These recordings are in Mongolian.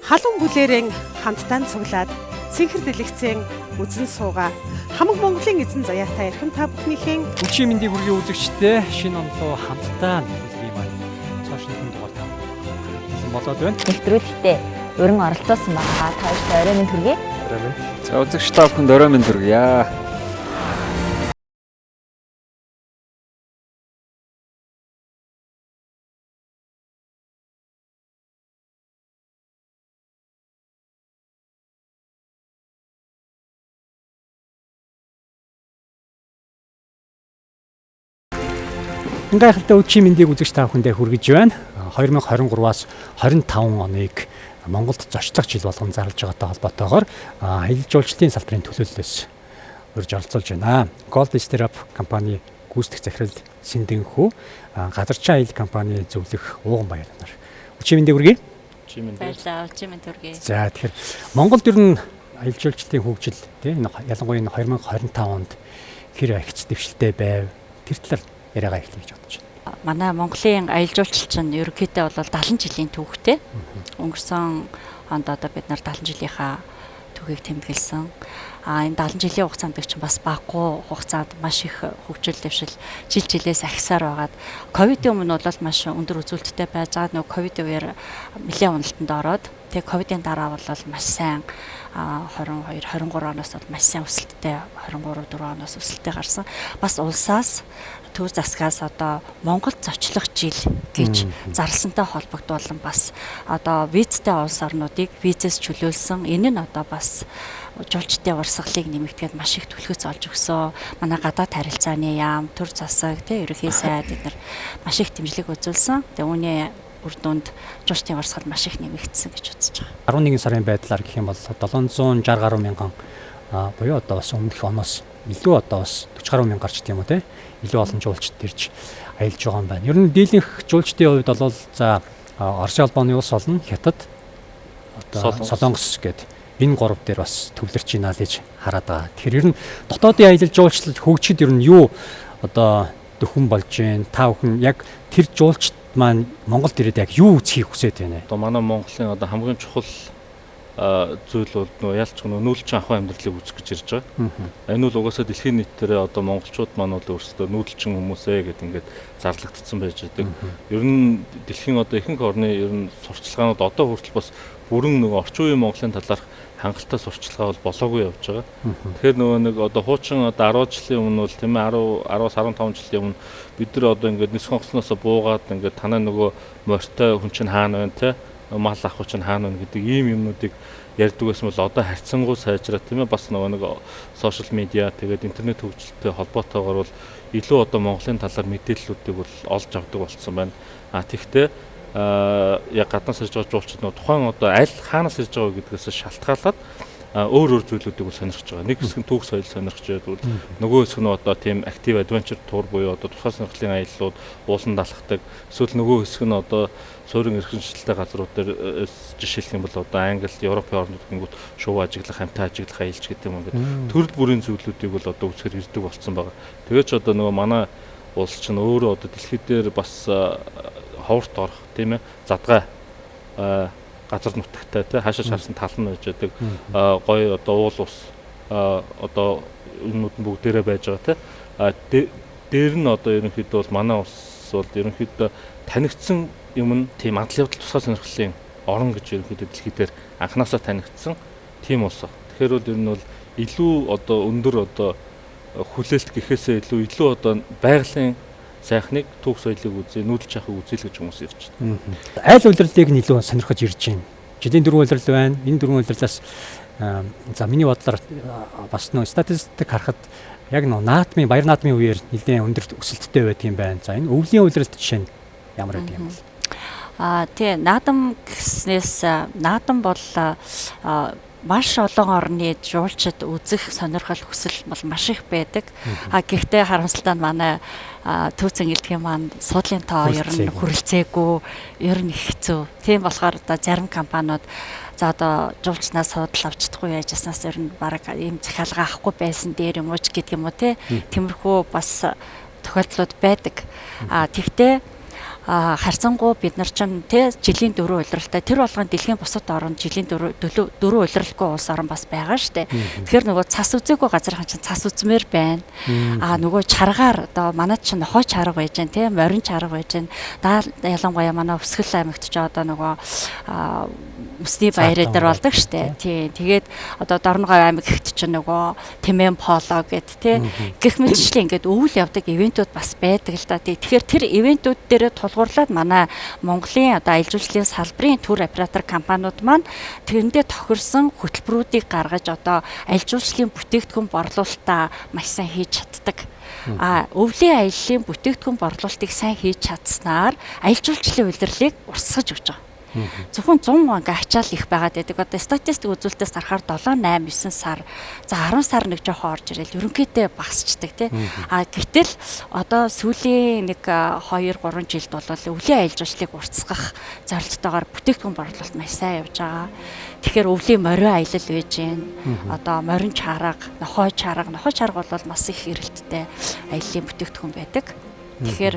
халуун бүлээрэн хамтдаа цуглаад цэнхэр дэлгэцэн үзэн суугаа хамаг Монголын эзэн заяатай эрхэм та бүхнийхэн Өчигдөр мэндийг хүргэе үзэгчдээ шинэ онлоо хамтдаа нүүлгийн маань цаашны дугаар та болоод байна. Нэвтрүүлэгтээ өрн оролцоосон байгаа. Та бүхэнд орой минь хүргэе. Орой минь. За үзэгч та бүхэнд орой минь хүргье. Гайхалтай өчигдөр мэндийг үзэгч та бүхэндээ хүргэж байна. 2023-аас 25 оныг Монголд зочлох жил болгон зарлж байгаатай холбоотойгоор аялал жуулчлалын салбарын төлөөллөөс урьж оролцуулж байна. Gold Strap компани гүйцэтгэх захирал Сэндэнхүү, газарчин аялал компани зөвлөх Ууган Баяр нар. Өчигдөр мэндийг хүргэе. Баярлалаа. Өчигдөр минь хүргэе. За тэгэхээр Монголд ер нь аялал жуулчлалын хөгжил тийм ялангуяа 2025 онд хэр ахиц дэвшилтэй байв. Тэр талаар яриагаа эхлэе гэж бодож байна. Манай Монголын аялал жуулчлал чинь ерөнхийдөө бол 70 жилийн түүхтэй. Өнгөрсөн онд одоо бид нар 70 жилийнхаа түүхийг тэмдэглэсэн. Энэ 70 жилийн хугацаанд чинь бас багагүй хугацаанд маш их хөгжил дэвшил жилээс ахисаар байгаад ковидын өмнө бол маш өндөр үзүүлэлттэй байж байгаа. Нөгөө ковидын үеэр нэлээд уналтанд ороод тэгээ ковидын дараа бол маш сайн 22 23 оноос бол маш сайн өсөлттэй 23 4 оноос өсөлттэй гарсан. Бас улсаас төв засгаас одоо Монгол зочлох жил гэж зарласантай холбогдуулан бас одоо визтэй улс орнуудыг визээс чөлөөлсөн. Энэ нь одоо бас жуулчдын урсгалыг нэмэгдгээд маш их төлхөөс олж өгсөн. Манай гадаад харилцааны яам, төр засаг, ерөнхий сайд бид нар маш их дэмжлэг үзүүлсэн. Тэгээ үүний үр дүнд жуулчдын урсгал маш их нэмэгдсэн гэж үзэж байгаа. 11 сарын байдлаар гэх юм бол 760 гаруй мянган буюу одоо бас өмнөх оноос илүү одоо бас 40 гаруй мянга гарч тийм үү те илүү олон жуулчд ирж аялж байгаа юм байна. Ер нь дийлэнх жуулчдын хувьд бол за Оросын холбооны улс олон Хятад одоо Солонгос гэдэг энэ гурав дээр бас төвлөрч ийна л гэж хараад байгаа. Тэгэхээр ер нь дотоодын аялал жуулчлал хөгжихэд ер нь юу одоо дөхөн болж байна? Та бүхэн яг тэр жуулчд маань Монголд ирээд яг юу үзхийг хүсэж байна? Одоо манай Монголын одоо хамгийн чухал зүйл бол нөө ялч нүүлчин ахуй амьдралыг үүсгэх гэж ирж байгаа. Энэ бол угаасаа дэлхийн нийтээрээ одоо монголчууд маань бол өөрсдөө нүүлчин хүмүүсээ гэдэг ингээд зарлагдсан байж байгаа. Ер нь дэлхийн одоо ихэнх орны ер нь сурчлагаанууд одоо хүртэл бас бүрэн нэг орчин үеийн Монголын талаарх хангалттай сурчлагаа бол болоогүй явж байгаа. Тэгэхээр нөгөө нэг одоо хуучин одоо 10 жилийн өмнө бол тийм ээ 10-аас 15 жилийн өмнө бид нар одоо ингээд нисэх онгоцноосоо буугаад ингээд танаа нөгөө морьтой хүн чинь хаана байна те мал ах чинь хаана вэ гэдэг ийм юмнуудыг ярьдаг байсан бол одоо харьцангуй сайжраад тийм ээ бас нэг сошиал медиа тэгээд интернет хөгжилтэй холбоотойгоор бол илүү одоо Монголын талаар мэдээллүүдийг бол олж авдаг болсон байна. Тэгэхдээ яг гаднаас ирж байгаа жуулчид тухайн одоо аль хаанаас ирж байгаа гэдгээс шалтгаалаад өөр зүйлүүдийг бол сонирхож байгаа. Нэг хэсэг нь түүх соёл сонирхож байвал нөгөө хэсэг нь одоо тийм актив адвенчер тур буюу одоо тухайн сонирхлын аяллууд уулан далахдаг. Эсвэл нөгөө хэсэг нь одоо суурин эрхэмшилтэй газрууд дээр жишээлх юм бол одоо Англи, Европын орнууд гингүүт шувуу ажиглах, хамтаа ажиглах аялж гэдэг юм ингээд төрөл бүрийн зүйлүүдийг бол одоо үзэхээр ирдэг болсон байгаа. Тэгээд ч одоо нөгөө манай улс чинь өөрөө одоо дэлхийд дээр бас ховорт орох тийм ээ задгай газар нутагтай тий хаашаа харсан тал нь байж байдаг гоё одоо уул ус одоо юмнууд нь бүгдээрээ байж байгаа тий дээр нь одоо ерөнхийдөө бол манай улс бол ерөнхийдөө танигдсан юм нь тийм адал явдал тусгай сонирхлын орон гэж ерөнхийдөө дэлхийд дээр анханасаа танигдсан тийм улс. Тэгэхээр бол ер нь бол илүү одоо өндөр одоо хүлээлт гэхээсээ илүү одоо байгалийн сайхныг түүх соёлыг үзье, нүүдэлж авахыг үзье л гэж хүмүүс ирж байна. Айл улирлыг нь илүү сонирхож ирж байна. Жилийн дөрвөн улирал байна. Энэ дөрвөн улирлаас за миний бодлоор бас нөө статистик харахад яг нөө наадмын баяр наадмын үеэр нэлээд өндөр өсөлттэй байдаг юм байна. За энэ өвлийн улиралд жишээ нь ямар байдаг юм бэ? Тий наадам гэснээс наадам бол маш олон орны жуулчид үзэх сонирхол хүсэл бол маш их байдаг. Гэхдээ харамсалтай нь манай төвцөн гэлтгийн маань суудлын тоо ер нь хүрэлцээгүй, ер нь их хэцүү. Тийм болохоор одоо зарим компаниуд за одоо жуулчнаас суудлал авч чадахгүй яажснаас ер нь бараг ийм захиалга авахгүй байсан дээр юм уу гэдэг юм уу те. Тиймэрхүү бас тохиолдлууд байдаг. Тэгвэл харьцангуй бид нар чинь тэ жилийн 4 улиралтай тэр болгон дэлхийн бусад орнд жилийн 4 улиралгүй улс орн бас байгаа штэ. Тэгэхээр нөгөө цас үзээгүй газрын чинь цас үзмээр байна. Нөгөө чаргаар одоо манайд чинь нохой чарга байж гэн тэ морин чарга байж гэн. Ялангуяа манай Өсгөл аймагт ч одоо нөгөө Мөсний баяр дээр болдог штэ. Тий. Тэгээд одоо Дорногов аймаг ихт чинь нөгөө Тэмэн поло гэд тэ гэх мэтчлэн ингээд өвөл явдаг ивентүүд бас байдаг л да. Тэгэхээр тэр ивентүүд дээр тулгуурлаад манай Монголын одоо аялал жуулчлалын салбарын тур оператор компаниуд маань тэрэндээ тохирсон хөтөлбөрүүдийг гаргаж одоо аялал жуулчлалын бүтээгдэхүүн борлуулалтаа маш сайн хийж чаддаг. Өвлийн аяллаа бүтээгдэхүүн борлуулалтыг сайн хийж чадсанаар аялал жуулчлалын улирлыг урсгаж өгч байгаа. Зөвхөн 100 ингээ ачаал их байгаад байдаг. Одоо статистик үзүүлэлтээс харахаар 7, 8, 9 сар, за 10 сар нэг жоохон орж ирэл ерөнхийдөө багасчдаг тий. Гэтэл одоо сүүлийн нэг 2, 3 жилд бол өвлийн аялал жуулчлалыг уртсгах зорилттойгоор бүтээгдэхүүн борлуулалт маш сайн явж байгаа. Тэгэхээр өвлийн морин аялал байж гэн. Одоо морин чарга, нохой чарга бол бас их эрэлттэй аяллаа бүтээгдэхүүн байдаг. Тэгэхээр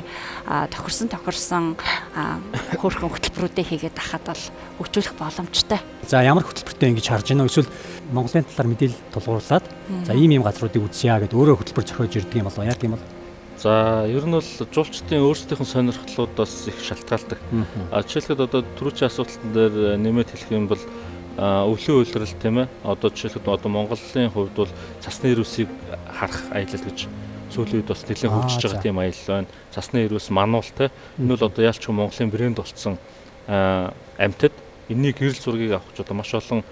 тохирсон хөөрхөн хөтөлбөрүүдээ хийгээд ахад бол хөгжүүлэх боломжтой. За ямар хөтөлбөртэй ингэж харж байна вэ? Эсвэл Монголын талаар мэдээлэл тулгуурлаад за ийм газруудыг үзье гэд өөрөө хөтөлбөр зохиож ирдэг юм болов яг тийм бол. За ер нь бол жуулчдын өөрсдийнх нь сонирхлуудаас их шалтгаалдаг. Жишээлбэл одоо түрүүчийн асуултан дээр нэмээд хэлэх юм бол өвлийн улирал тийм ээ. Одоо жишээлбэл одоо Монголын хувьд бол цасны ирүүсийг харах аялал гэж сүүлийн үед бас нэлээд хөгжиж байгаа тийм аялал байна. Цасны ирүүс мануултай. Энэ бол одоо ялч Монголын брэнд болсон амьтад энэний гэрэл зургийг авах ч одоо маш олон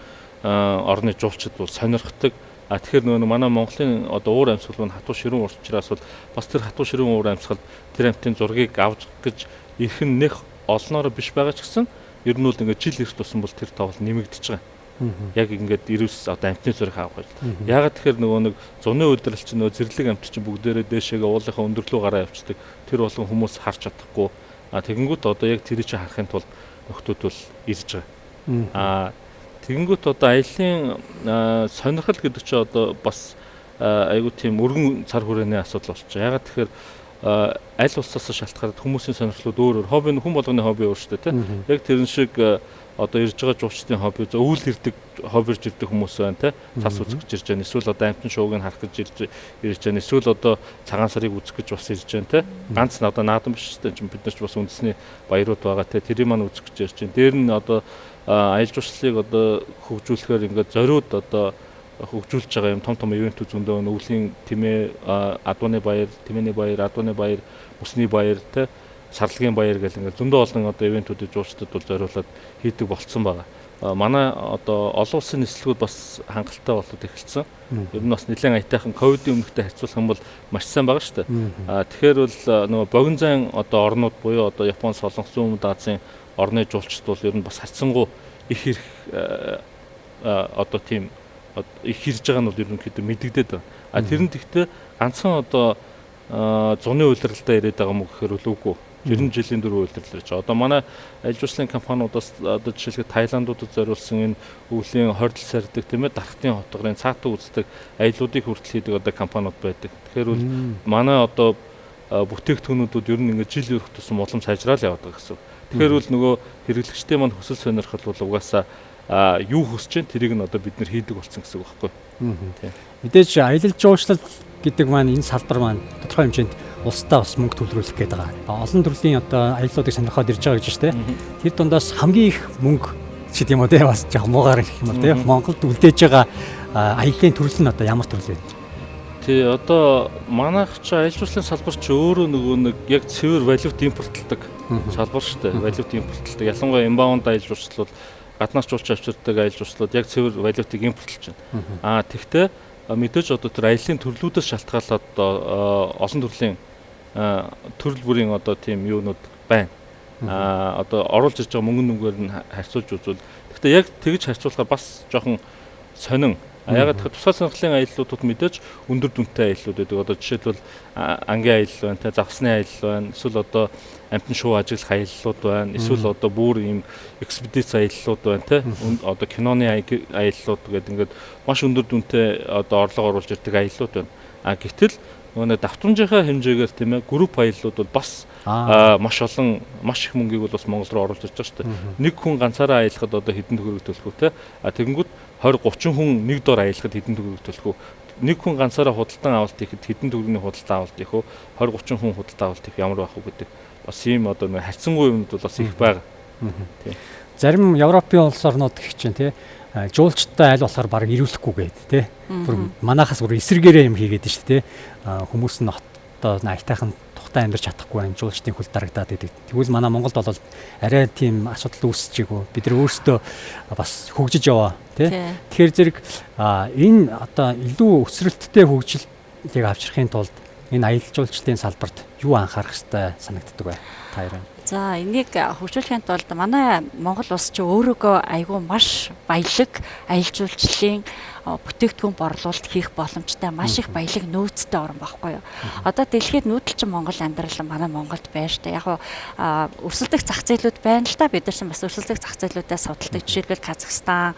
орны жуулчид бол сонирхдаг. Тэгэхээр нөгөө манай Монголын одоо уур амьсгал нь хатуу ширүүн уурчраас бол бас тэр хатуу ширүүн уур амьсгал тэр амьтын зургийг авч гэж ирэх нь нэх олноор биш байгаа ч гэсэн ер нь бол ингээд жил эрт тусан бол тэр тавал нэмэгдэж байгаа. Яг ингээд ирүүс одоо амьтны зургийг авах гэж. Ягаад тэгэхээр нөгөө нэг зуны удирал чинь нөгөө зэрлэг амьт чинь бүгдээрээ дээшээгээ уулынхаа өндөрлөө гараа явцдаг. Тэр болгон хүмүүс харж чадахгүй. Тэгэнгүүт одоо яг тэрийг чи харахын тулд нөхдүүд бол ирж байгаа. Тэгэнгүүт одоо аяллаа сонирхол гэдэг чинь одоо бас айгуу тийм өргөн цар хүрээний асуудал болчих. Ягаад тэгэхээр аль улсаас шалтгаалаад хүмүүсийн сонирхлууд өөр хобби хүн болгоны хобби өөр шүү дээ тийм. Яг тэрэн шиг одоо ирж байгаа жуулчдын хобби өвөл ирдэг хоббирж ирдэг хүмүүс байна те цас үзэх гэж ирж байгаа. Эсвэл одоо амтны шууг нь харах гэж ирж байгаа. Эсвэл одоо цагаан сарыг үзэх гэж бас ирж байгаа те. Ганц одоо наадам биш те бид нар ч бас үндэсний баярууд байгаа те. Тэрийг маань үзэх гэж ирж байгаа. Дээр нь одоо аялал жуулчлалыг одоо хөгжүүлэхээр ингээд зориуд одоо хөгжүүлж байгаа юм том ивентүүд зөндөө өвлийн тэмээ адууны баяр, тэмээний баяр, адууны баяр, мөсний баяр те сарлагын баяр гэл ингээд зөндөө олон одоо ивентүүдэд жуулчдад бол зориулаад хийдэг болцсон байгаа. Манай одоо олон улсын нислэгүүд бас хангалттай болоод эхэлсэн. Ер нь бас нэлээд аятайхан ковидын өмнөхтэй харьцуулах юм бол маш сайн байгаа шүү дээ. Тэгэхээр бол нөгөө богино зайн одоо орнууд буюу одоо Япон, Солонгос, Зүүн Азийн орны жуулчд бол ер нь бас харьцангуй их ирэх одоо тийм их хэрж байгаа нь бол ерөнхийдөө мэдэгдээд байна. Тэр нь тэгтээ ганцхан одоо зуны улиралдаа ирээд байгаа мó гэхээр үгүй. 90 жилийн 4 улирлал гэж. Одоо манай аялал жуулчлалын компаниудаас одоо жишээлбэл Таиландуудад зориулсан энэ өвлийн хордол сардаг тийм ээ дархтын хотгорын цаатан үздэг аяллуудыг хүртэл хийдэг одоо компаниуд байдаг. Тэгэхээр бол манай одоо бүтээгдэхүүнүүд ер нь ингээд жил өрөх тусам улам сайжраал яваад байгаа гэсэн. Тэгэхээр бол нөгөө хэрэглэгчдийн маань хүсэл сонирхол бол угаасаа юу хүсэж чинь тэрийг нь одоо бид нэр хийдэг болсон гэсэн үг байхгүй. Мэдээж аялал жуулчлал гэдэг маань энэ салбар маань тодорхой хэмжээнд улстай бас мөнгө төлрүүлэх гээд байгаа. Олон төрлийн одоо аяллуудыг сонирхоод ирж байгаа гэж байна шүү дээ. Тэр дундаас хамгийн их мөнгө ч гэдэм үү те бас жоох муугаар ирэх юм бол те Монголд үлдээж байгаа аяллаа төрөл нь одоо ямар төрөл вэ? Тий одоо манайх ч аялал жуулчлалын салбар ч өөрөө нөгөө нэг яг цэвэр валют импортлдог салбар шүү дээ. Валют импортлдог. Ялангуяа инбаунд аялал жуулчлал бол гаднаас жуулч авчирдаг аялал жуулчлалууд яг цэвэр валютыг импортлж байна. Тэгтээ мэдээж одоо тэр аяллаа төрлүүдээс шалтгаалаад олон төрлийн төрөл бүрийн одоо тийм юунууд байна. Одоо оруулж ирж байгаа мөнгө нүгээр нь харьцуулж үзвэл гэхдээ яг тэгж харьцуулахаар бас жоохон сонин. Ягаад гэвэл тусгай сонирхлын аяллуудад мэдээж өндөр дүнтэй аяллууд байдаг. Одоо жишээлбэл ангийн аялал байна, загсны аялал байна. Эсвэл одоо амтны шоу ажиглах аяллууд байна. Эсвэл одоо бүр ийм экспедиц аяллууд байна те. Одоо киноны аяллууд гэдэг ингээд маш өндөр дүнтэй одоо орлого оруулж ирдэг аяллууд байна. Гэтэл нөгөө давтамжийнхаа хэмжээгээр тийм ээ групп аяллууд бол бас маш их мөнгийг бол бас Монгол руу оруулж ирж байгаа шүү дээ. Нэг хүн ганцаараа аялахад одоо хэдэн төгрөг төлөх үү те. Тэгэнгүүт 20 30 хүн нэг дор аялахад хэдэн төгрөг төлөх үү? Нэг хүн ганцаараа худалдан авалт хийхэд хэдэн төгрөгийн худалдан авалт хийх үү? 20 30 хүн худалдан авалт хийх ямар байх вэ гэдэг. Бас ийм одоо нэг харьцангуй юмуд бол бас их байгаа. Тийм. Зарим Европын улс орнууд гэх чинь тий жуулчтай аль болохоор баг ирүүлэхгүй гээд тий. Бүр манахаас бүр эсрэгээрээ юм хийгээд шүү дээ тий. Хүмүүс нь одоо аятайхан тухтай амьдарч чадахгүй байх жуулчдын хөл дарагдаад идэг. Тэгвэл манай Монголд бол арай тийм асуудал үүсчихээгүү. Бид нар өөрсдөө бас хөгжиж яваа тий. Тэгэхээр зэрэг энэ одоо илүү өсрэлттэй хөгжилийг авчрахын тулд энэ аялал жуулчлалын салбарт юу анхаарах хэрэгтэй санагддаг вэ? Та ярина. За энийг хөгжүүлэхийн тулд манай Монгол улс ч өөрөөгөө айгүй маш баялаг аялал жуулчлалын бүтээгдэхүүн борлуулалт хийх боломжтой маш их баялаг нөөцтэй орн байхгүй юу. Одоо дэлхийд нүүдэлчин Монгол амьдрал манай Монголд байна шүү дээ. Яг өрсөлдөх зах зээлүүд байна л да. Бид нар ч бас өрсөлдөх зах зээлүүдэд судалдаг. Жишээлбэл Казахстан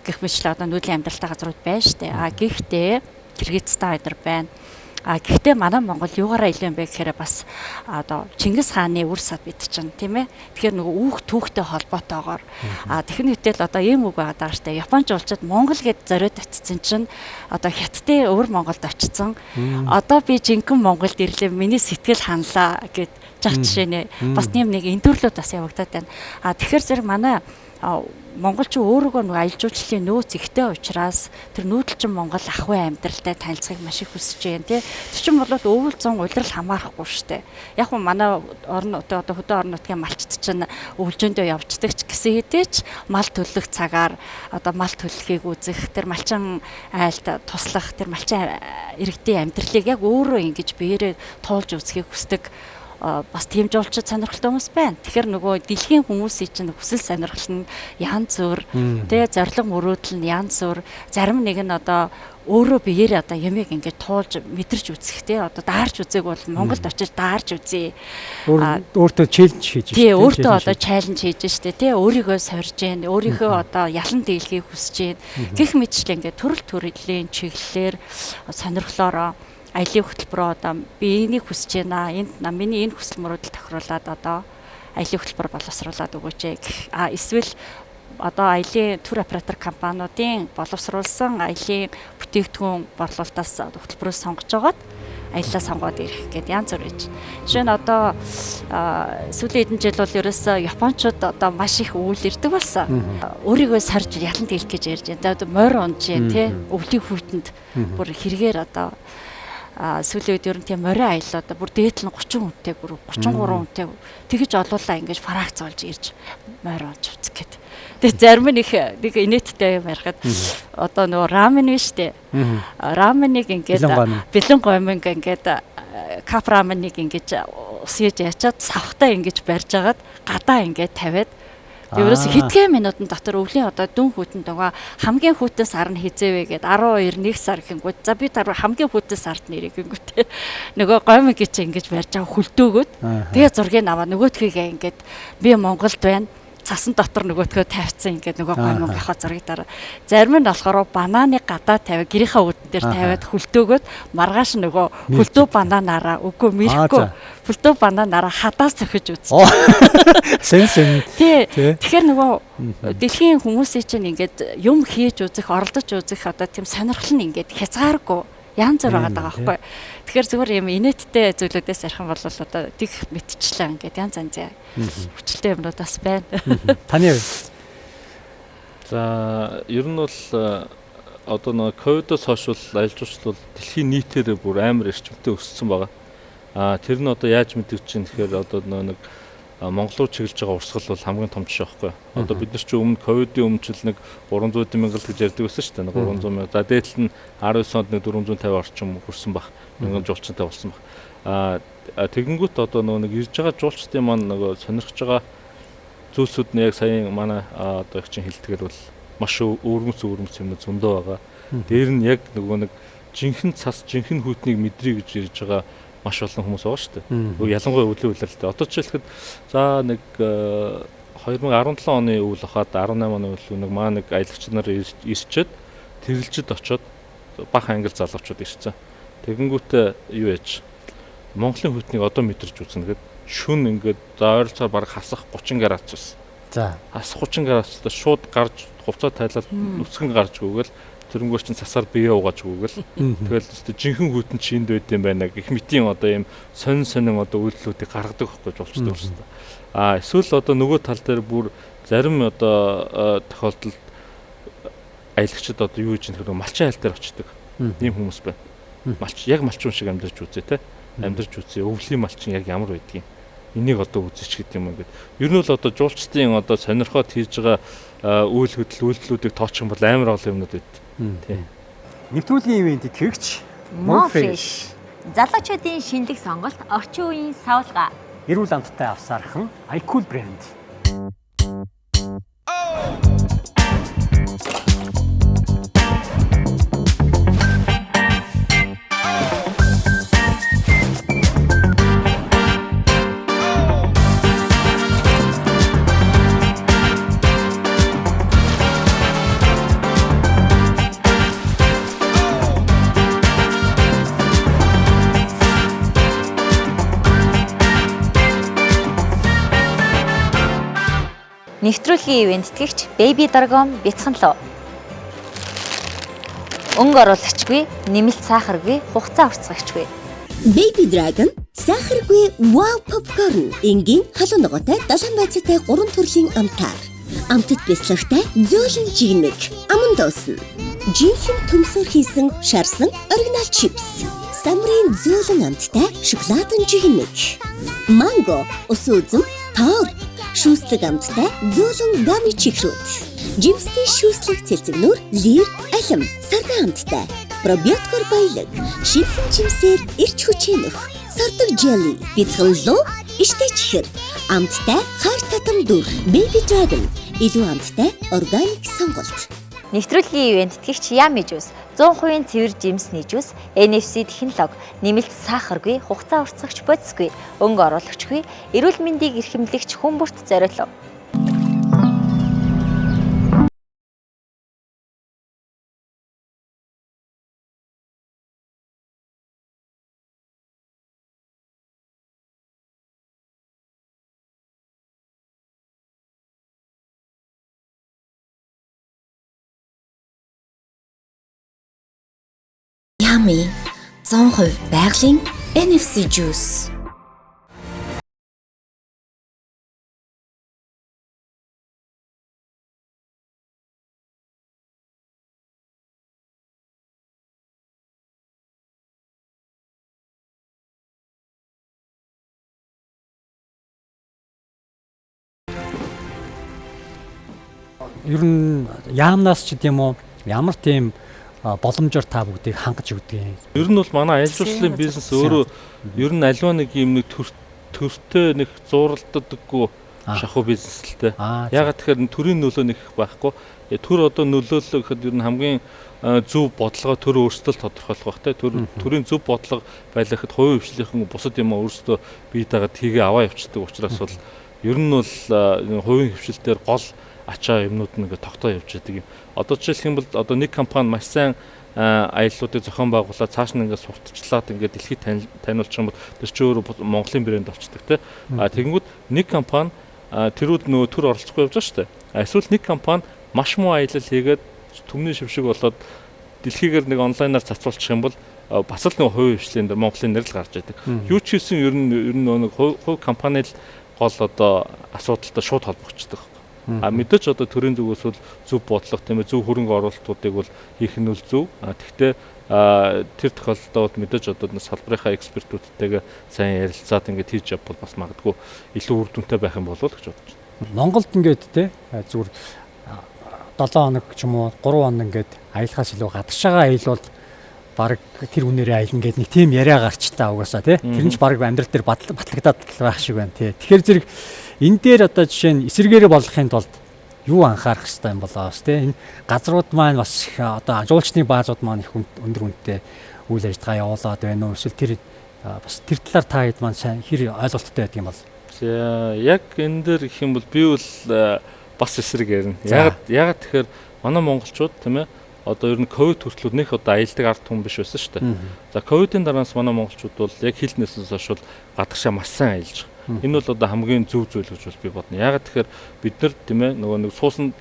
гэх мэтлээ одоо нүүдлийн амьдралтай газрууд байна шүү дээ. Гэхдээ Кыргызстан эдэр байна. Гэхдээ манай Монгол юугаараа илүү юм бэ гэхээр бас одоо Чингис хааны үр сад бид чинь тийм ээ. Тэгэхээр нөгөө үүх түүхтэй холбоотойгоор техник үтэл одоо ийм үг байгаа штэ. Япон жуулчид Монгол гэд зориод очсон чинь одоо хятадын өвөр Монголд очсон. Одоо би жинхэнэ Монголд ирлээ. Миний сэтгэл ханлаа гэд жах жишээ нэ. Бас тийм нэг эндүрлүүд бас явагдаад байна. Тэгэхээр зэрэг манай монголчин өөрөөгөө нэг аялал жуулчлалын нөөц ихтэй учраас тэр нүүдэлчин Монгол ахуй амьдралтай танилцахыг маш их хүсэж байна тий. Тэр чинь бол өвөл зун улирал хамаарахгүй штэ. Яг нь манай орн одоо хөдөө орон нутгийн малчд чинь өвлжөндөө явждаг ч гэсэн хэдий ч мал төлөх цагаар одоо мал төлөхийг үзэх тэр малчин айлд туслах тэр малчин иргэдийн амьдралыг яг өөрөө ингэж биеэрээ туулж үзхийг хүсдэг бас тийм жуулчид сонирхолтой хүмүүс байна. Тэгэхээр нөгөө дэлхийн хүмүүсийн чинь хүсэл сонирхол нь янз бүр, тэгээ зориг мөрөөдөл нь янз бүр, зарим нэг нь одоо өөрөө биеэр одоо ямиг ингээд туулж мэдэрч үзэх те одоо даарч үзээг бол Монголд очиж даарч үзье. Өөртөө челленж хийж тий өөртөө одоо чаленж хийж штэ те өөрийгөө сорж гэн өөрийнхөө одоо ялан дийлхийг хүсэж гэн гэх мэтчлээ ингээд төрөл төрлийн чиглэлээр сонирхлоороо аялын хөтөлбөрөө одоо би энийг хүсэж байна. Энд миний энэ хүсэл мөрөөдөл тохируулаад одоо аялын хөтөлбөр боловсруулад өгөөч гэх. Эсвэл одоо аялын тур оператор компаниудын боловсруулсан аялын бүтээгдэхүүн борлуулалтаас хөтөлбөрөө сонгож агаад аяллаа сонгоод ирэх гэдэг янз бүр гэж. Жишээ нь одоо сүүлийн хэдэн жил бол ерөөсөө японочууд одоо маш их үйл ирдэг болсон. Өөрийгөө сорж ялан дийлэх гэж ярьж байна. Одоо морь унж जैन тий өвлийн хүйтэнд бүр хэрэгээр одоо сүүлийн үед ер нь тийм морин аялал одоо бүр дээдл нь 30 хүнтэй бүр 33 хүнтэй тэгэж олуулаа ингэж фракц болж ирж морин унж үзэх гээд. Тэгээ зарим нэг инээдтэй юм ярихад одоо нөгөө рамен биш үү? Раменыг ингээд бэлэн гоминг ингээд кап раменыг ингэж усж ячаад савхтаа ингэж барьж агаад гадаа ингээд тавиад ерөөс хэдхэн минутын дотор өвлийн одоо дүн хүүтэнд байгаа хамгийн хүүтээс сар нь хизээвэ гээд 12 1 сар гэнгүүт за би таруу хамгийн хүүтээс сард нэрээ гэнгүүт нөгөө гомиг гэж ингэж барьж байгаа хөлдөөгөөд тэгээ зургийг аваа нөгөөтхийгээ ингээд би Монголд байна цасан дотор нөгөөтгөө тавьсан ингээд нөгөө гомигийнхаа зургийг дараа зарим нь болохоор бананыг гадаа тавиа гэрийнхаа үүдэн дээр тавиад хөлдөөгөөд маргааш нөгөө хөлдөө бананаараа үгүй мэрхгүй хөлдөө бананаараа хадаас цохиж үзсэн. Сэнсэн. Тэгэхээр нөгөө дэлхийн хүмүүсийн чинь ингээд юм хийж үзэх, оролдож үзэх одоо тийм сонирхол нь ингээд хязгааргүй янз бүр байгаа байхгүй. Тэгэхээр зүгээр юм инээдтэй зүйлүүдээс ярих юм бол одоо тэг мэдчихлээ ингээд янз янз хүчлээ юмнууд бас байна. Таны за ер нь бол одоо нөгөө ковидос хойш бол аялал жуулчлал бол дэлхийн нийтээр бүр амар эрчимтэй өссөн байгаа. Тэр нь одоо яаж мэддэг чинь тэгэхээр одоо нэг Монгол руу чиглэж байгаа урсгал бол хамгийн том жишээ байхгүй. Одоо бид нар ч өмнө ковидын өмнө ч нэг 300 мянган гэж ярьдаг байсан шүү дээ. 300 мянга. За дээдл нь 19 онд нэг 450 орчим хүрсэн баг. Мянган жуулчтай болсон баг. Тэгэнгүүт одоо нэг ирж байгаа жуулчдын маань нөгөө сонирхож байгаа зүйлсүүд нь яг сая манай одоо их чинь хэлдгээр бол маш өвөрмөц юм зөндөө байгаа. Дээр нь яг нөгөө нэг жинхэнэ цас жинхэнэ хүйтнийг мэдрий гэж ирж байгаа маш олон хүмүүс байгаа шүү дээ. Ялангуяа өвлийн үйлрэлтэй. Одоо жишээлхэд за нэг 2017 оны үйл ахаад 18 оны үйл нэг нэг аялагч нар ирчээд тэрэлжид очоод бах англи залуучууд ирсэн. Тэгэнгүүтээ юу яж Монголын хүйтнийг одоо мэдэрч үзнэ гэхэд шүн ингээд за ойролцоогоор бараг хасах 30 градус ус. За. Хасах 30 градустай шууд гарч хувцас тайлал нүцгэн гарч өгөөл тэрнгүүр чин цасаар бие угааж өгөөл. Тэгэл өстө жинхэнэ хүйтэн чи энд байд юм байна гэх мэтийн одоо ийм сонин одоо үйлдэлүүдийг гаргадаг байхгүй жуулчдын өөрсдөө. Эсвэл одоо нөгөө тал дээр бүр зарим одоо тохиолдолд аялагчид одоо юу гэж нөхөр малчин айл дээр очдог. Ийм хүмүүс байна. Яг малчин шиг амьдарч үзье те. Амьдарч үзье. Өвлийн малчин яг ямар байдгийг. Энийг одоо үзэж гэдэг юм ингээд. Ер нь бол одоо жуулчдын одоо сонирхоод хийж байгаа үйлдэлүүдийг тоочих юм бол амар олон юмнууд байд. Тий. Нэвтрүүлгийн ивэнтэд хэрэгч Monfish. Залуучуудын шинэлэг сонголт, орчин үеийн савлгаа. эрүүл амттай авсаархан iCool брэнд. Нэвтрүүлгийн ивент тэтгэгч Baby Dragon бяцхан луу. Өнгө оруулагчгүй, нэмэлт сахаргүй, хугацаа уртцагчгүй. Baby Dragon сахаргүй wow popcorn энгийн халуун ногоотой 7 байцаатай 3 төрлийн амтаар. Амтд бяцлагтай зөөлөн жигнэг, аман дуусна. Жинхэнэ төмсөр хийсэн шарсан оригинал чипс. Самрын зөөлөн амттай шоколадын жигнэг. Манго, ус үзэм, тоор шүүслэг амттай зөөлөн гами чигрүүд. Жимстэй шүүслэг цэлцэгнүүр лир алим сарна амттай. Пробиоткор баялаг шинхэн жимсээр ирч хүчээнөх. Сардаг jelly бяцхан луу иштэй чихэр. Амттай хар татам дүр. Baby Dragon илүү амттай органик сонголт. Нэвтрүүлгийн ивент тэтгэгч Yummy Juice 100% цэвэр жимсний жуус, NFC технологи, нэмэлт сахаргүй, хугацаа уртцагч бодисгүй, өнгө оруулагчгүй, эрүүл мэндийг эрхэмлэгч хүн бүрт зориулав. Yummy 100% байгалийн NFC juice. Ер нь яамнаас ч гэдэм үү ямар тийм боломжоор та бүгдийг хангаж өгдөг юм. Ер нь бол манай аялал жуулчлалын бизнес өөрөө ер нь аливаа нэг юм нэг төртөө нэг зууралддаггүй шахуу бизнес л дээ. Ягаад тэгэхээр төрийн нөлөө нэг байхгүй. Төр одоо нөлөөлөл гэхэд ер нь хамгийн зөв бодлого төр өөрсдөө тодорхойлох бах те. Төрийн зөв бодлого байлгахад хувийн хвшлийнхэн бусад юм өөрсдөө бие дагаад тгээ аваа явчихдаг учраас бол ер нь бол хувийн хвшил дээр гол ачаа юмнууд нь ингээд тогтоо явж байдаг юм. Одоо жишээлх юм бол одоо нэг компани маш сайн аяллуудыг зохион байгуулаад цааш нь ингээд сурталчлаад ингээд дэлхийд таниулчих юм бол тэр чинь өөрөө Монголын брэнд болчихдог те. Тэгэнгүүт нэг компани тэрүүд нөгөө төр оролцохгүй явж байгаа шүү дээ. Эсвэл нэг компани маш муу аялал хийгээд төмний шившиг болоод дэлхийгээр нэг онлайнаар цацуулчих юм бол бас л нөгөө хувийн хвшлийн дээр Монголын нэр л гарч идэг. Юу ч хийсэн ер нь нөгөө хувь компани л гол одоо асуудалтай шууд холбогдчихдог. Мэдээж одоо төрийн зүгээс бол зөв бодлого тийм ээ зөв хөрөнгө оруулалтуудыг бол хийх нь үл зөв. Тэгвэл тэр тохиолдолд мэдээж одоо салбарынхаа экспертүүдтэйгээ сайн ярилцаад ингээд хийж явбал бас магадгүй илүү үр дүнтэй байх юм болов уу гэж бодож байна. Монголд ингээд те зүгээр 7 хоног ч юм уу 3 хоног ингээд аялахаас илүү гадагшаага аялвал баг тэр үнээрээ аялна гэдэг нэг тийм яриа гарчлаа угаасаа тий. Тэр нь ч баг амьдрал дээр батлагдаад байх шиг байна тий. Тэгэхээр зэрэг энэ дээр одоо жишээ нь эсэргээрээ болгохын тулд юу анхаарах хэрэгтэй юм болоо бас тий. Энэ газрууд маань бас одоо жуулчны баазууд маань их өндөр үнэтэй үйл ажиллагаа явуулаад байна уу? Эсвэл тэр бас тэр талаар та хэд маань сайн хэр ойлголттой байдаг юм бол. За яг энэ дээр их юм бол би бол бас эсрэг ярина. Яг тэгэхээр манай монголчууд тийм ээ одоо ер нь ковид хүртэл нэг одоо аялдаг ард түмэн биш байсан шүү дээ. За ковидын дараанаас манай монголчууд бол яг хил нэснээс хойш бол гадагшаа маш сайн аялж байгаа. Энэ бол одоо хамгийн зөв зүйл гэж бол би бодно. Ягаад тэгэхээр бид нар тийм ээ нөгөө нэг суусан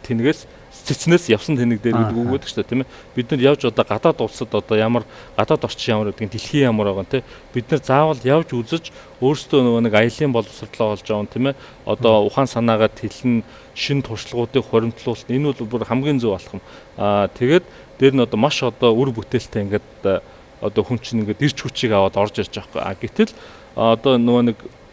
тэнэгээс цэцнээс явсан тэнэг дээр гэдэг үг байдаг шүү дээ, тийм ээ. Бид нар явж одоо гадаад улсад одоо ямар гадаад орчин ямар гэдэг нь дэлхийн ямар байгаа тийм. Бид нар заавал явж үзэж өөрсдөө нөгөө нэг аялын боловсролоо олж авах тийм ээ. Одоо ухаан санаагаа тэлэн шин туршлагуудыг хоримтлуулалт энэ бол бүр хамгийн зөв болох юм. Тэгээд дээр нь одоо маш одоо үр бүтээлтэй ингээд одоо хүн чинь ингээд ирч хүчийг аваад орж ирж байгаа байхгүй. Гэтэл одоо нөгөө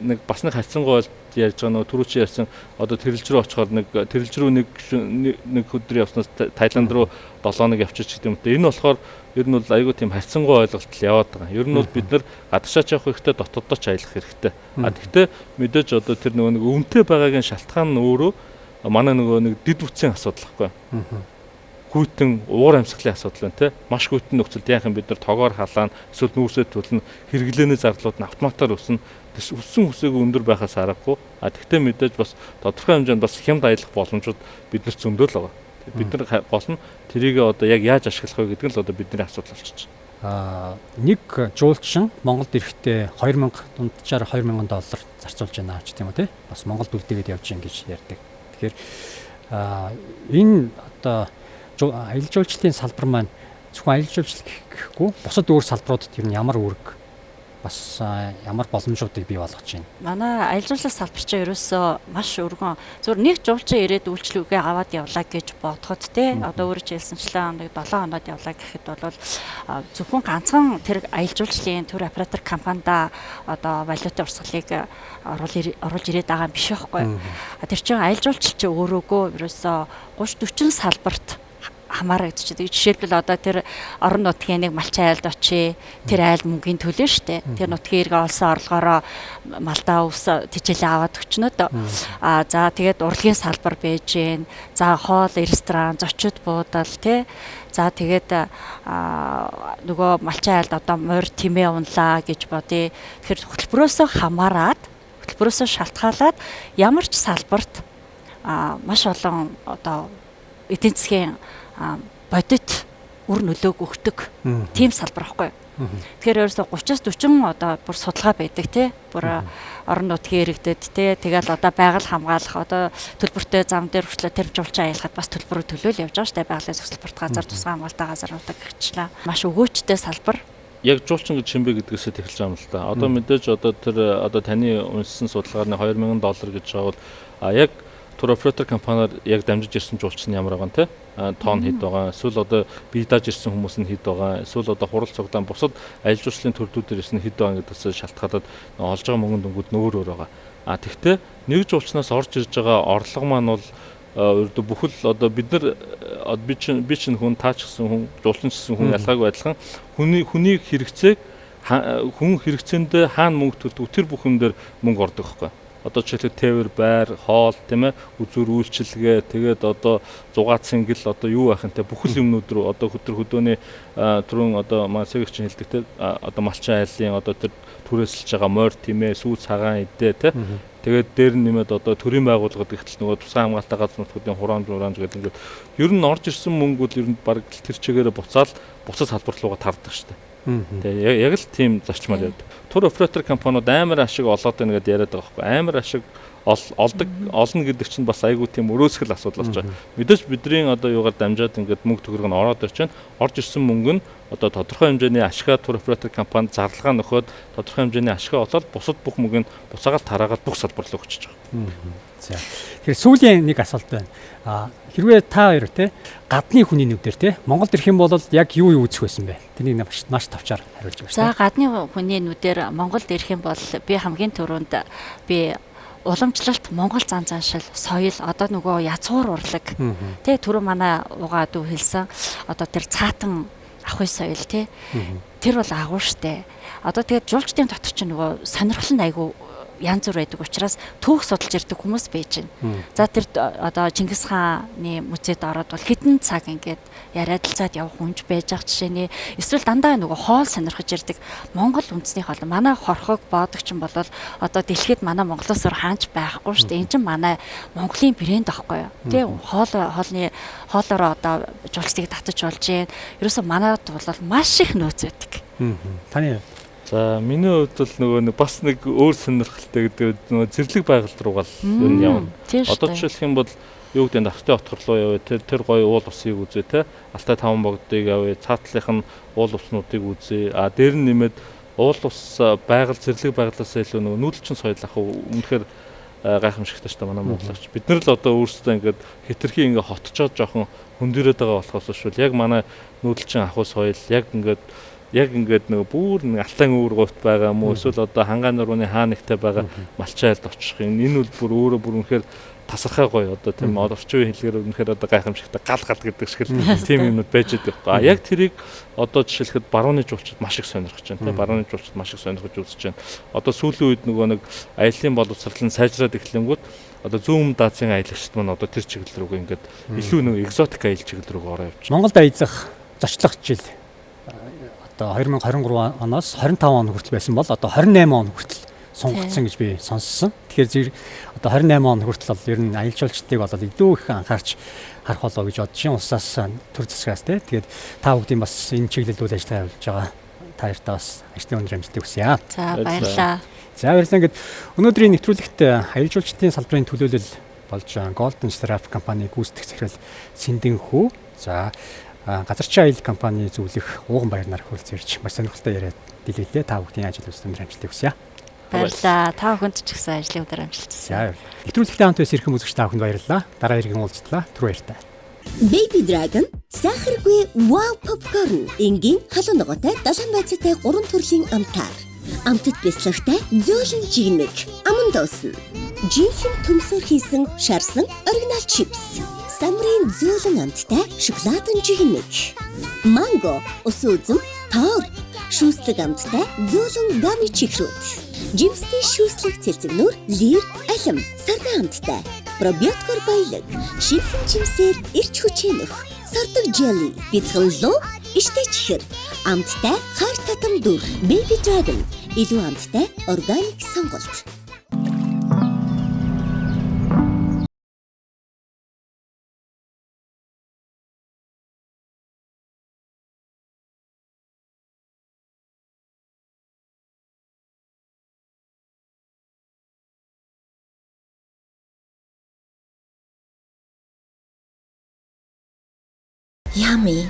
нэг бас нэг хайцсангой ярьж байгаа нөгөө түрүү чи ярьсан одоо тэрэлж рүү очихоор нэг тэрэлж рүү нэг өдөр явснаас Таиланд руу 7 хоног явчих гэдэг юм. Энэ болохоор ер нь бол айгүй тийм хайцсангой ойлголтол яваад байгаа. Ер нь бол бид нар гадагшаач явах хэрэгтэй, дотооддоо ч аялах хэрэгтэй. Гэхдээ мэдээж одоо тэр нөгөө нэг өвөнтэй байгаагийн шалтгаан нь өөрөө манай нөгөө нэг дэд бүтцийн асуудал байхгүй. Хүйтэн уур амьсгалын асуудал байна те. Маш хүйтэн нөхцөлд яахан бид нар тоогоор халаана, эсвэл нүүрсээ төлнө, хэрэглээний зардалууд нь автоматар өснө. Өссөн хүсээгүй өндөр байхаас аргагүй. Тэгтээ мэдээж бас тодорхой хэмжээнд бас хямд аялах боломжууд биднэрт зөндөөл байгаа. Бид нар гол нь тэрийг одоо яг яаж ашиглах вэ гэдэг нь л одоо бидний асуудал болчихж байна. Нэг жуулчин Монголд ирэхдээ 2000 дунджаар $2000 зарцуулж байна ч тийм үү те. Бас Монголд үлдээгээд явж гин гэж ярьдаг. Тэгэхээр энэ одоо аялал жуулчлалын салбар маань зөвхөн аялал жуулчлал гэхгүй бусад өөр салбаруудад ер нь ямар үүрэг бас ямар боломжуудыг бий болгож байна. Манай аялал жуулчлал салбар чинь ерөөсөө маш өргөн зөвхөн нэг жуулчин ирээд үйлчлэгээ аваад явлаа гэж бодоход те одоо өөрөө хэлсэнчлээ нэг 7 хоноод явлаа гэхэд бол зөвхөн ганцхан тэр аялал жуулчлалын төр оператор компанида одоо валютын урсгалыг оруулж ирээд байгаа юм биш байхгүй. Тэр чинь аялал жуулчлал чинь өөрөөгөө ерөөсөө 30-40 салбарт хамаарагдчихдаг. Жишээлбэл одоо тэр орон нутгийн нэг малчин айлд очие, тэр айл мөнгөний төлөө штэ. Тэр нутгийн иргэн олсон орлогоороо малдаа өвс тижээлээ аваад өчнөд. За тэгээд урлагийн салбар байж гэн. За хоол, ресторан, зочид буудал тий. За тэгээд нөгөө малчин айлд одоо морь тимээ унлаа гэж бодъё. Тэгэхээр хөтөлбөрөөсөө хамаарад, хөтөлбөрөөсөө шалтгаалаад ямар ч салбарт маш олон одоо эдийн засгийн бодит үр нөлөөг өгдөг тийм салбар байхгүй. Тэгэхээр ерөөсө 30-40 одоо бүр судалгаа байдаг тий. Бүр орон нутгийн иргэдэд тий. Тэгэл одоо байгаль хамгаалах одоо төлбөртэй зам дээр хүртэл тэр жуулчин аялахад бас төлбөрөөр төлөөл явж байгаа шүү дээ. Байгалийн зөвлөлт газар тусгай хамгаалалтаа газруудаа гихчлээ. Маш өгөөчтэй салбар. Яг жуулчин гэж хэмбэ гэдгээсээ тэгэлж байгаа юм л та. Одоо мэдээж одоо тэр одоо таны уншсан судалгаар нь $2000 гэж байгаа бол яг тур оператор компаниар яг дамжиж ирсэн жуулчин ямар байгаа нэ тоон хэд байгаа эсвэл одоо бие дааж ирсэн хүмүүс нь хэд байгаа эсвэл одоо хурал цуглаан бусад аялал жуулчлалын төрлүүдээр ирсэн хэд байгаа гэдгээс шалтгаалаад олж байгаа мөнгөнд дөнгөд нөөр байгаа. Тэгвэл нэг жуулчнаас орж ирж байгаа орлого маань бол ердөө бүхэл одоо бид нар би чинь хүн таач гэсэн хүн жуулчин гэсэн хүн ялгаагүй адилхан хүний хэрэгцээг хүн хэрэгцээндээ хаана мөнгө төлдөг тэр бүхэн дээр мөнгө ордог байхгүй. Одоо жишээлбэл тээвэр, байр, хоол, тийм ээ, үзүр үйлчилгээ, тэгээд одоо зугаат сэнгэл одоо юу байх нь те бүхэл юмнууд руу одоо хөдөөний түрүүн одоо масыг чинь хэлдэг те одоо малчин айлын одоо тэр түрээсэлж байгаа морь, тийм ээ, сүү цагаан идэ те. Тэгээд дээр нь нэмээд одоо төрийн байгууллагад ихтэл нөгөө тусгай хамгаалалтаа газар нутгуудын хураамж гэдэг ингээд ер нь орж ирсэн мөнгүүд ер нь баг тэр чигээрээ буцаад бусад салбар руугаа тардаг шүү дээ. Тэгээ яг л тийм зарчмаар яд. Тур оператор компаниуд амар ашиг олоод байна гэдээ яриад байгаа байхгүй. Амар ашиг олно гэдэг чинь бас айгүй тийм өрөөсгөл асуудал болж байгаа. Мэдээж бидний одоо юугаар дамжаад ингээд мөнгө төгрөг нь ороод ирж байна. Орж ирсэн мөнгө нь одоо тодорхой хэмжээний ашигаа тур оператор компанид зарлага нөхөд тодорхой хэмжээний ашигаа олоод бусад бүх мөнгөнд буцаагаад тараагаад бүх салбар руу өгч байгаа. За. Тэгэхээр сүүлийн нэг асуулт байна. Хэрвээ та хоёр те гадны хүний нүдээр те Монголд ирэх юм бол яг юу үзэх байсан бэ? Тэнийг маш тавчаар хариулж өгөөч. За гадны хүний нүдээр Монголд ирэх юм бол би хамгийн түрүүнд би уламжлалт, Монгол зан заншил, соёл, одоо нөгөө язгуур урлаг тий түрүү манай угаа дүү хэлсэн одоо тэр цаатан ахуй соёл тий тэр бол агуу штэ. Одоо тэгээд жуулчдын дотор ч нөгөө сонирхол нь айгүй янз бүр байдаг учраас түүх судалж ирдэг хүмүүс байж байна. За тэр одоо Чингис хааны музейд ороод бол хэдэн цаг ингээд яриадалцаад явах хүнж байж байгаа жишээний эсвэл дандаа нөгөө хоол сонирхож ирдэг Монгол үндэсний хоол манай хорхог боодогч юм бол одоо дэлхийд манай Монголоос өөр хаанч байхгүй шүү дээ. Энэ чинь манай Монголын брэнд аахгүй юу. Тэ хоолоор одоо жуулчдыг татаж болж байна. Ерөөсөө манайд бол маш их нөөц байдаг. Таны За миний хувьд бол нөгөө бас нэг өөр сонирхолтой гэдэг нөгөө зэрлэг байгальд руугаа ер нь явна. Одоо жишээлх юм бол юу гэдэг нь Артын отгор руу явъя, тэр гоё уул усыг үзье те. Алтай таван богдыг явъя, цаатлынх нь уул уснуудыг үзье. А дээр нь нэмээд уул ус байгаль зэрлэг байгалаас илүү нөгөө нүүдэлчин соёл ах үнэхээр гайхамшигтай шүү дээ манай монголч. Бид нар л одоо өөрсдөө ингээд хэтэрхий ингээд хотчоод жоохон хөндөрөөд байгаа болохоос шүүл яг манай нүүдэлчин ахуй соёл яг ингээд нөгөө бүр нэг алтан өвөр говьт байгаа мó эсвэл одоо хангаан нурууны хаа нэгтэй байгаа малчайлд очих юм. Энэ бол бүр үнэхээр тасархай гоё одоо тийм орчин үеийн хэлгээр үнэхээр одоо гайхамшигтай гал гэдэг шиг тийм юмуд байж байгаа. А яг тэрийг одоо жишээлхэд барууны жуулчид маш их сонирхож байна. Тийм барууны жуулчид маш их сонирхож үзэж байна. Одоо сүүлийн үед нөгөө нэг аяллаа боловсрол нь сайжраад эхлэнгүүт одоо зүүн даацын аялагчид маань одоо тэр чиглэл рүү ингээд илүү нэг экзотик аялал чиглэл рүү ороо явж байна. Монголд аялах зочлох жил одоо 2023 оноос 25 он хүртэл байсан бол одоо 28 он хүртэл сонгогдсон гэж би сонссон. Тэгэхээр одоо 28 он хүртэл бол ер нь аялал жуулчдыг бол илүү их анхаарч харах болоо гэж бодож байна. Улсаас төр засгаас тий. Тэгээд та бүхэн бас энэ чиглэлд үйл ажиллагаа явуулж байгаа. Та хоёртаа бас ажлын өндөр амжилтыг хүсье. За баярлалаа. За баярлалаа. Ингээд өнөөдрийн нэвтрүүлэгт аялал жуулчдын салбарын төлөөлөл болж Golden Strap компаниг гүйцэтгэх захирал Сэндэнхүү. За газарчин аялал компани зөвлөх Ууган баяр нар хөлж ирж маш сонирхолтой яриад дэлгээлээ. Та бүхний ажил үйлс өндөр амжилтыг хүсье. Баярлалаа. Та бүхэнд ч гэсэн ажлын өдөр амжилт хүсье. Нэвтрүүлэгтээ хамт байсан эрхэм үзэгч та бүхэнд баярлалаа. Дараа иргэн уулзтлаа. Түр баяртай. Baby Dragon сахаргүй wow popcorn энгийн халуун ногоотой далайн байцаатай 3 төрлийн амтаар. Амтд бяцлагтай зөөлөн жигнэг аман дуусан. Жинхэнэ төмсөөр хийсэн шарсан оригинал чипс. Самрын зөөлөн амттай шоколадын жигнэг. Манго, ус үзэм, тоор, шүүслэг амттай зөөлөн гами чихрүүд. Жимсний шүүслэг цэлцэгнүүр лир алим сарна амттай. Пробиоткор баялаг, шинхэн жимсээр ирч хүчээнөх, сардаг jelly, бицхан луу, иштэй чихэр, амттай хар татам дүр, Baby Dragon, илүү амттай органик сонголт. Yummy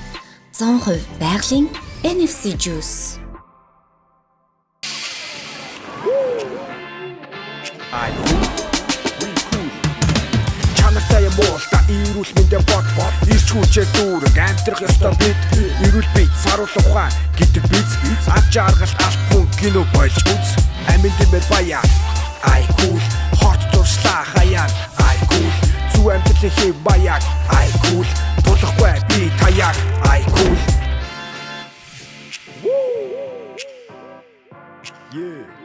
100% байгалийн NFC juice. Чанартай юм уу та ирүүл мэндэ бот ирч хүчээр дүүрэг амтрах ёстой бид ирүүл бий саруул ухаан гэдэг биз авч аргалт алт мөн кино болж үз амин дэмэр баяа ай кул хорт туршлаа хаяа ай кул зүү амтлын хий баяа ай кул тулахгүй би таяг ай кул yeah